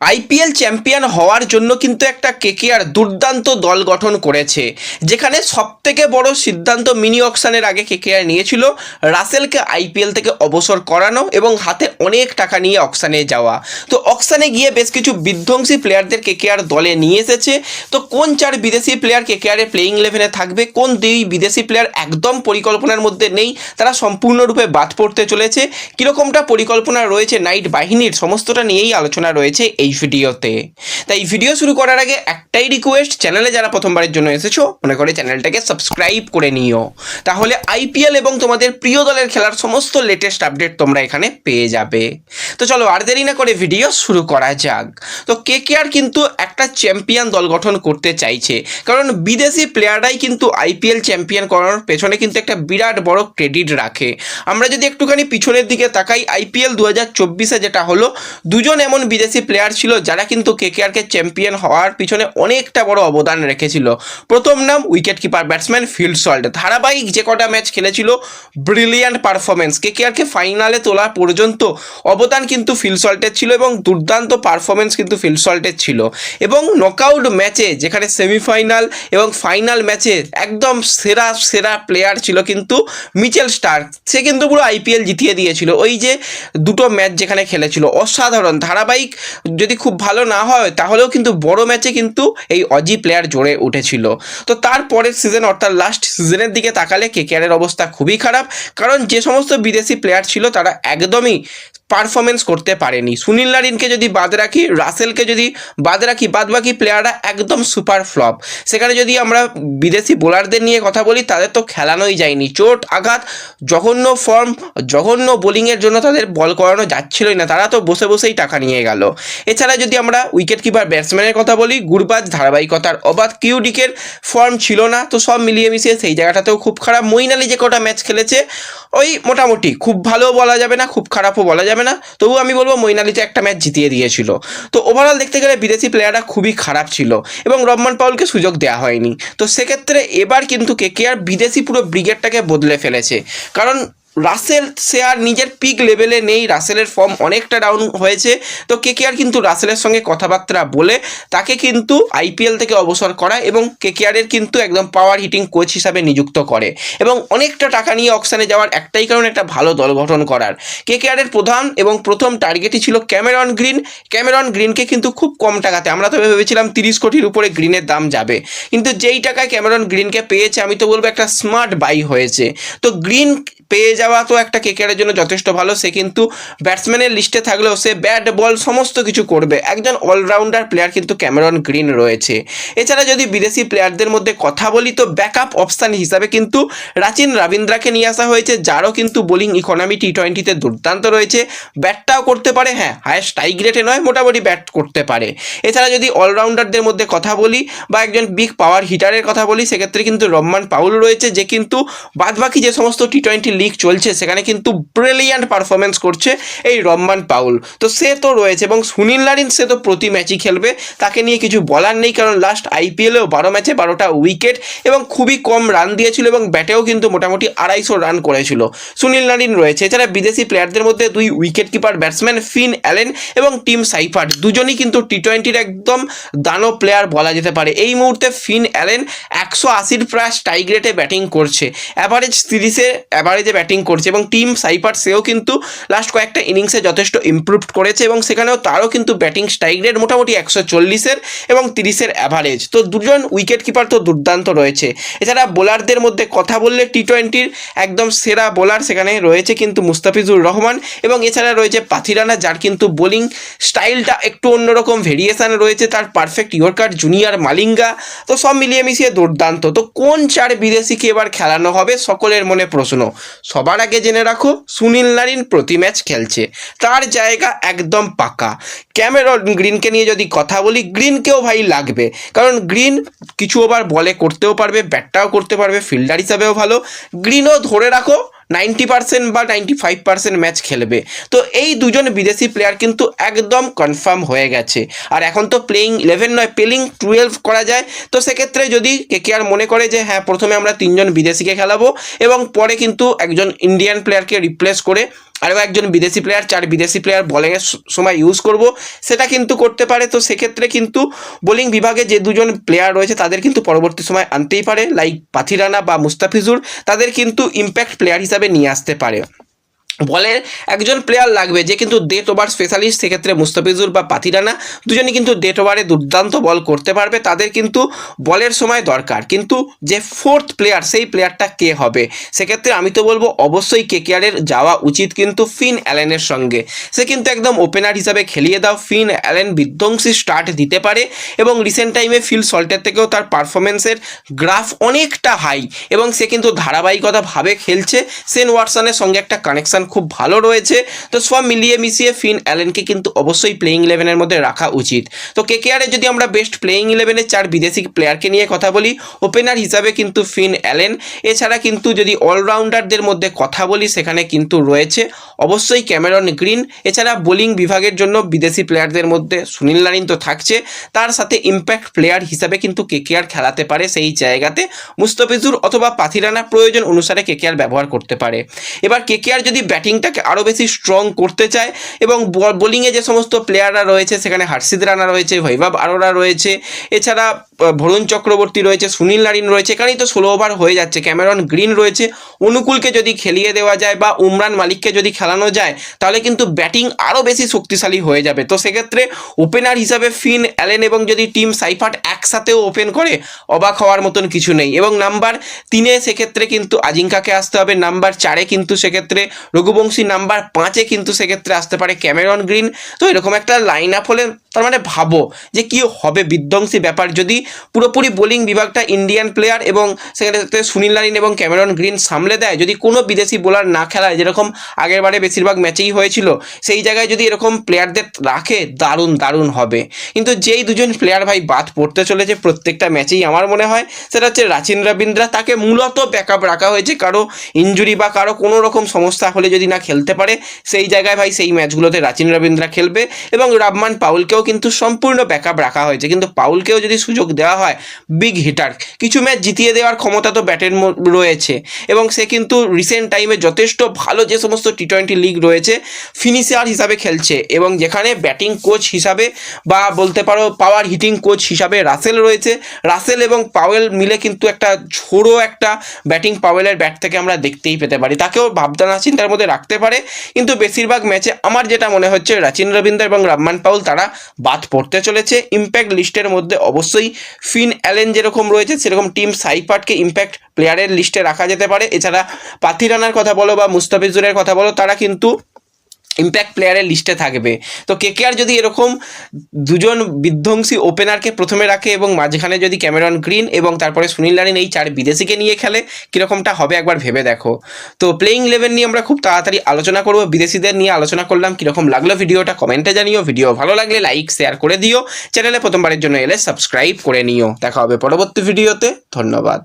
IPL champion হওয়ার জন্য কিন্তু একটা কেকেআর দুর্দান্ত দল গঠন করেছে, যেখানে সবথেকে বড় সিদ্ধান্ত মিনি অকশনের আগে কেকেআর নিয়েছিল রাসেলকে আইপিএল থেকে অবসর করানো এবং হাতে অনেক টাকা নিয়ে অকশনে যাওয়া। তো অকশনে গিয়ে বেশ কিছু বিধ্বংসী প্লেয়ারদের কেকেআর দলে নিয়ে এসেছে। তো কোন চার বিদেশি প্লেয়ার কেকেআরের প্লেইং ইলেভেনে থাকবে, কোন দুই বিদেশি প্লেয়ার একদম পরিকল্পনার মধ্যে নেই, তারা সম্পূর্ণরূপে বাদ পড়তে চলেছে, কীরকমটা পরিকল্পনা রয়েছে নাইট বাহিনীর, সমস্তটা নিয়েই আলোচনা রয়েছে এই ভিডিওতে। তাই ভিডিও শুরু করার আগে একটাই রিকোয়েস্ট, চ্যানেলে যারা প্রথমবারের জন্য এসেছো মনে করে চ্যানেলটাকে সাবস্ক্রাইব করে নিও, তাহলে আইপিএল এবং তোমাদের প্রিয় দলের খেলার সমস্ত লেটেস্ট আপডেট তোমরা এখানে পেয়ে যাবে। তো চলো আর দেরি না করে ভিডিও শুরু করা যাক। তো কেকেআর কিন্তু একটা চ্যাম্পিয়ন দল গঠন করতে চাইছে, কারণ বিদেশি প্লেয়াররাই কিন্তু আইপিএল চ্যাম্পিয়ন করার পেছনে কিন্তু একটা বিরাট বড় ক্রেডিট রাখে। আমরা যদি একটুখানি পিছনের দিকে তাকাই, আইপিএল 2024-এ যেটা হলো, দুজন এমন বিদেশি প্লেয়ার ছিল যারা কিন্তু কেকেআরকে চ্যাম্পিয়ন হওয়ার পিছনে অনেকটা বড় অবদান রেখেছিল। প্রথম নাম wicket keeper batsman Phil Salt. ধারাবাহিক যে কটা ম্যাচ খেলেছিল, ব্রিলিয়ান্ট পারফরমেন্স, কেকেআরকে ফাইনালে তোলা পর্যন্ত অবদান কিন্তু ফিল সল্টের ছিল এবং দুর্দান্ত পারফরমেন্স কিন্তু ফিল সল্টের ছিল। এবং নকআউট ম্যাচে, যেখানে সেমিফাইনাল এবং ফাইনাল ম্যাচে একদম সেরা সেরা প্লেয়ার ছিল কিন্তু মিচেল স্টার্ক। সে কিন্তু পুরো আইপিএল জিতিয়ে দিয়েছিল। ওই যে দুটো ম্যাচ যেখানে খেলেছিল, অসাধারণ। ধারাবাহিক যদি খুব ভালো না হয় তাহলেও কিন্তু বড় ম্যাচে কিন্তু এই অজি প্লেয়ার জোরে উঠেছিল। তো তারপরের সিজন অর্থাৎ লাস্ট সিজনের দিকে তাকালে কেকেআরের অবস্থা খুবই খারাপ, কারণ যে সমস্ত বিদেশি প্লেয়ার ছিল তারা একদমই পারফরমেন্স করতে পারেনি। সুনীল নারিনকে যদি বাদ রাখি, রাসেলকে যদি বাদ রাখি, বাদ বাকি প্লেয়াররা একদম সুপার ফ্লপ। সেখানে যদি আমরা বিদেশি বোলারদের নিয়ে কথা বলি, তাদের তো খেলানোই যায়নি। চোট আঘাত, জঘন্য ফর্ম, জঘন্য বোলিংয়ের জন্য তাদের বল করানো যাচ্ছিলই না, তারা তো বসে বসেই টাকা নিয়ে গেল। এছাড়া যদি আমরা উইকেট কিপার ব্যাটসম্যানের কথা বলি, গুরবাজ, ধারাবাহিকতার অবাধ, কিউডিকের ফর্ম ছিল না। তো সব মিলিয়ে মিশিয়ে সেই জায়গাটাতেও খুব খারাপ। মঈন আলী যে কটা ম্যাচ খেলেছে, ওই মোটামুটি, খুব ভালোও বলা যাবে না, খুব খারাপও বলা যাবে না, তবু আমি বলবো মঈন আলীতে একটা ম্যাচ জিতিয়ে দিয়েছিল। তো ওভারঅল দেখতে গেলে বিদেশি প্লেয়াররা খুবই খারাপ ছিল এবং রহমান পাউলকে সুযোগ দেওয়া হয়নি। তো সেক্ষেত্রে এবার কিন্তু কেকেআর বিদেশি পুরো ব্রিগেডটাকে বদলে ফেলেছে, কারণ রাসেল সে আর নিজের পিক লেভেলে নেই, রাসেলের ফর্ম অনেকটা ডাউন হয়েছে। তো কেকেআর কিন্তু রাসেলের সঙ্গে কথাবার্তা বলে তাকে কিন্তু আইপিএল থেকে অবসর করা এবং কেকেআরের কিন্তু একদম পাওয়ার হিটিং কোচ হিসাবে নিযুক্ত করে এবং অনেকটা টাকা নিয়ে অকশনে যাওয়ার একটাই কারণ, একটা ভালো দল গঠন করার। কেকেআরের প্রধান এবং প্রথম টার্গেটই ছিল ক্যামেরন গ্রিন। ক্যামেরন গ্রিনকে কিন্তু খুব কম টাকাতে, আমরা তো ভেবেছিলাম 30 কোটির উপরে গ্রিনের দাম যাবে, কিন্তু যেই টাকায় ক্যামেরন গ্রিনকে পেয়েছে, আমি তো বলবো একটা স্মার্ট বাই হয়েছে। তো গ্রিন পেয়ে যাওয়া তো একটা কেকেআরের জন্য যথেষ্ট ভালো। সে কিন্তু ব্যাটসম্যানের লিস্টে থাকলেও সে ব্যাট বল সমস্ত কিছু করবে, একজন অলরাউন্ডার প্লেয়ার কিন্তু ক্যামেরন গ্রিন রয়েছে। এছাড়া যদি বিদেশি প্লেয়ারদের মধ্যে কথা বলি, তো ব্যাকআপ অপশান হিসাবে কিন্তু রাচিন রবীন্দ্রাকে নিয়ে আসা হয়েছে, যারও কিন্তু বোলিং ইকোনমি টি20-তে দুর্দান্ত রয়েছে। ব্যাটটাও করতে পারে, হ্যাঁ হায়েস্ট স্ট্রাইক রেটে নয়, মোটামুটি ব্যাট করতে পারে। এছাড়া যদি অলরাউন্ডারদের মধ্যে কথা বলি বা একজন বিগ পাওয়ার হিটারের কথা বলি, সেক্ষেত্রে কিন্তু রহমান পাউল রয়েছে, যে কিন্তু বাদবাকি যে সমস্ত টি20 লিগ চলছে সেখানে কিন্তু ব্রিলিয়ান্ট পারফরমেন্স করছে এই রহমান পাউল। তো সে তো রয়েছে, এবং সুনীল নারিন সে তো প্রতি ম্যাচই খেলবে, তাকে নিয়ে কিছু বলার নেই, কারণ লাস্ট আইপিএলেও 12 ম্যাচে 12টা উইকেট এবং খুবই কম রান দিয়েছিল এবং ব্যাটেও কিন্তু মোটামুটি 250 রান করেছিল। সুনীল নারিন রয়েছে। এছাড়া বিদেশি প্লেয়ারদের মধ্যে দুই wicket keeper batsman Finn Allen এবং টিম সাইফার্ট, দুজনই কিন্তু টি20-র একদম দানব প্লেয়ার বলা যেতে পারে। এই মুহূর্তে ফিন অ্যালেন 180 প্রায় স্ট্রাইক রেটে ব্যাটিং করছে, অ্যাভারেজ 30-এর অ্যাভারেজে ব্যাটিং করছে, এবং টিম সাইফার্ট সেও কিন্তু লাস্ট কয়েকটা ইনিংসে যথেষ্ট ইমপ্রুভড করেছে এবং সেখানেও তারও কিন্তু ব্যাটিং স্ট্রাইক রেট মোটামুটি 140-এর এবং 30-এর অ্যাভারেজ। তো দুজন উইকেট কিপার তো দুর্দান্ত রয়েছে। এছাড়া বোলারদের মধ্যে কথা বললে টি20-র একদম সেরা বোলার সেখানে রয়েছে কিন্তু মুস্তাফিজুর রহমান, এবং এছাড়া রয়েছে পাথিরানা, যার কিন্তু বোলিং স্টাইলটা একটু অন্যরকম ভেরিয়েশান রয়েছে, তার পারফেক্ট ইয়র্কার জুনিয়র মালিঙ্গা। তো সব মিলিয়ে মিশিয়ে দুর্দান্ত। তো কোন চার বিদেশিকে এবার খেলানো হবে, সকলের মনে প্রশ্ন। সবার আগে জেনে রাখো, সুনীল নারিন প্রতি ম্যাচ খেলছে, তার জায়গা একদম পাকা। ক্যামেরন গ্রিনকে নিয়ে যদি কথা বলি, গ্রিনকেও ভাই লাগবে, কারণ গ্রিন কিছু ওভার বলে করতেও পারবে, ব্যাটটাও করতে পারবে, ফিল্ডার হিসাবেও ভালো। গ্রিনও ধরে রাখো 90% বা 95% ম্যাচ খেলবে। তো এই দুজন বিদেশি প্লেয়ার কিন্তু একদম কনফার্ম হয়ে গেছে। আর এখন তো প্লেইং 11 নয়, প্লেইং 12 করা যায়। তো সেক্ষেত্রে যদি কেকেআর মনে করে যে হ্যাঁ প্রথমে আমরা 3জন বিদেশিকে খেলাবো এবং পরে কিন্তু একজন ইন্ডিয়ান প্লেয়ারকে রিপ্লেস করে আরও একজন বিদেশি প্লেয়ার, 4 বিদেশি প্লেয়ার বোলিংয়ের সময় ইউজ করব, সেটা কিন্তু করতে পারে। তো সেক্ষেত্রে কিন্তু বোলিং বিভাগে যে দুজন প্লেয়ার রয়েছে তাদের কিন্তু পরবর্তী সময় আনতেই পারে, লাইক পাথিরানা বা মুস্তাফিজুর, তাদের কিন্তু ইম্প্যাক্ট প্লেয়ার হিসাবে নিয়ে আসতে পারে। বলের একজন প্লেয়ার লাগবে যে কিন্তু ডেথ ওভার স্পেশালিস্ট, সেক্ষেত্রে মুস্তাফিজুর বা পাথিরানা দুজনই কিন্তু ডেথ ওভারে দুর্দান্ত বল করতে পারবে, তাদের কিন্তু বলের সময় দরকার। কিন্তু যে ফোর্থ প্লেয়ার, সেই প্লেয়ারটা কে হবে? সেক্ষেত্রে আমি তো বলবো অবশ্যই কেকেআরের যাওয়া উচিত কিন্তু ফিন অ্যালেনের সঙ্গে। সে কিন্তু একদম ওপেনার হিসাবে খেলিয়ে দাও। ফিন অ্যালেন বিধ্বংসী স্টার্ট দিতে পারে এবং রিসেন্ট টাইমে ফিল সল্টের থেকেও তার পারফরমেন্সের গ্রাফ অনেকটা হাই এবং সে কিন্তু ধারাবাহিকতাভাবে খেলছে। সেন ওয়াটসনের সঙ্গে একটা কানেকশন খুব ভালো রয়েছে। তো সব মিলিয়ে মিশিয়ে ফিন অ্যালেনকে কিন্তু অবশ্যই প্লেইং ইলেভেনের মধ্যে রাখা উচিত। তো কেকেআরে যদি আমরা বেস্ট প্লেইং ইলেভেনের 4 বিদেশি প্লেয়ারকে নিয়ে কথা বলি, ওপেনার হিসাবে কিন্তু ফিন অ্যালেন, এছাড়া কিন্তু যদি অলরাউন্ডারদের মধ্যে কথা বলি সেখানে কিন্তু রয়েছে অবশ্যই ক্যামেরন গ্রিন, এছাড়া বোলিং বিভাগের জন্য বিদেশি প্লেয়ারদের মধ্যে সুনীল নারিন তো থাকছে, তার সাথে ইম্প্যাক্ট প্লেয়ার হিসাবে কিন্তু কেকেআর খেলাতে পারে সেই জায়গাতে মুস্তাফিজুর অথবা পাথিরানা প্রয়োজন অনুসারে কেকেআর ব্যবহার করতে পারে। এবার কেকেআর যদি ব্যাটিংটাকে আরও বেশি স্ট্রং করতে চায় এবং বোলিংয়ে যে সমস্ত প্লেয়াররা রয়েছে সেখানে হর্ষিত রানা রয়েছে, বৈভব আরোরা রয়েছে, এছাড়া বরুণ চক্রবর্তী রয়েছে, সুনীল নারিন রয়েছে, এখানেই তো 16 ওভার হয়ে যাচ্ছে, ক্যামেরন গ্রিন রয়েছে, অনুকূলকে যদি খেলিয়ে দেওয়া যায় বা উমরান মালিককে যদি খেলানো যায় তাহলে কিন্তু ব্যাটিং আরও বেশি শক্তিশালী হয়ে যাবে। তো সেক্ষেত্রে ওপেনার হিসাবে ফিন অ্যালেন এবং যদি টিম সাইফার্ট একসাথেও ওপেন করে অবাক হওয়ার মতন কিছু নেই। এবং নাম্বার 3-এ সেক্ষেত্রে কিন্তু আজিঙ্কাকে আসতে হবে, নাম্বার 4-এ কিন্তু সেক্ষেত্রে রঘুবংশী, নাম্বার 5-এ কিন্তু সেক্ষেত্রে আসতে পারে ক্যামেরন গ্রিন। তো এরকম একটা লাইন আপ হলে তার মানে ভাবো যে কী হবে বিধ্বংসী ব্যাপার যদি পুরোপুরি বোলিং বিভাগটা ইন্ডিয়ান প্লেয়ার এবং সেক্ষেত্রে সুনীল নারিন এবং ক্যামেরন গ্রিন সামলে দেয়, যদি কোনো বিদেশি বোলার না খেলায়, যেরকম আগের বারে বেশিরভাগ ম্যাচেই হয়েছিল, সেই জায়গায় যদি এরকম প্লেয়ারদের রাখে দারুণ দারুণ হবে। কিন্তু যেই দুজন প্লেয়ার ভাই বাদ পড়তে চলেছে প্রত্যেকটা ম্যাচেই আমার মনে হয় সেটা হচ্ছে রাচিন রবীন্দ্রা। তাকে মূলত ব্যাকআপ রাখা হয়েছে, কারো ইঞ্জুরি বা কারো কোনো রকম সমস্যা হলে যদি না খেলতে পারে সেই জায়গায় ভাই সেই ম্যাচগুলোতে রাচিন রবীন্দ্রা খেলবে। এবং রাবমান পাউলকেও কিন্তু সম্পূর্ণ ব্যাকআপ রাখা হয়েছে, কিন্তু পাউলকেও যদি সুযোগ দেওয়া হয়, বিগ হিটার, কিছু ম্যাচ জিতিয়ে দেওয়ার ক্ষমতা তো ব্যাটের রয়েছে এবং সে কিন্তু রিসেন্ট টাইমে যথেষ্ট ভালো যে সমস্ত টি-20 লিগ রয়েছে ফিনিশার হিসাবে খেলছে এবং যেখানে ব্যাটিং কোচ হিসাবে বা বলতে পারো পাওয়ার হিটিং কোচ হিসাবে রাসেল রয়েছে। রাসেল এবং পাওয়েল মিলে কিন্তু একটা ঝোড়ো একটা ব্যাটিং পাওয়েলের ব্যাট থেকে আমরা দেখতেই পেতে পারি, তাকেও ভাবনা চিন্তার মধ্যে রাখতে পারে। কিন্তু বেশিরভাগ ম্যাচে আমার যেটা মনে হচ্ছে রাচিন রবীন্দ্র এবং রাবমান পাউল তারা বাদ পড়তে চলেছে। ইম্প্যাক্ট লিস্টের মধ্যে অবশ্যই ফিন অ্যালেন যেরকম রয়েছে সেরকম টিম সাইফার্টকে ইম্প্যাক্ট প্লেয়ারের লিস্টে রাখা যেতে পারে। এছাড়া পাথিরানার কথা বলো বা মুস্তাফিজুরের কথা বলো, তারা কিন্তু ইম্প্যাক্ট প্লেয়ারের লিস্টে থাকবে। তো কেকেআর যদি এরকম দুজন বিধ্বংসী ওপেনারকে প্রথমে রাখে এবং মাঝখানে যদি ক্যামেরন গ্রিন এবং তারপরে সুনীল নারিন এই 4 বিদেশিকে নিয়ে খেলে, কীরকমটা হবে একবার ভেবে দেখো। তো প্লেইং ইলেভেন নিয়ে আমরা খুব তাড়াতাড়ি আলোচনা করব, বিদেশিদের নিয়ে আলোচনা করলাম। কীরকম লাগলো ভিডিওটা কমেন্টে জানিও, ভিডিও ভালো লাগলে লাইক শেয়ার করে দিও, চ্যানেলে প্রথমবারের জন্য এলে সাবস্ক্রাইব করে নিও। দেখা হবে পরবর্তী ভিডিওতে, ধন্যবাদ।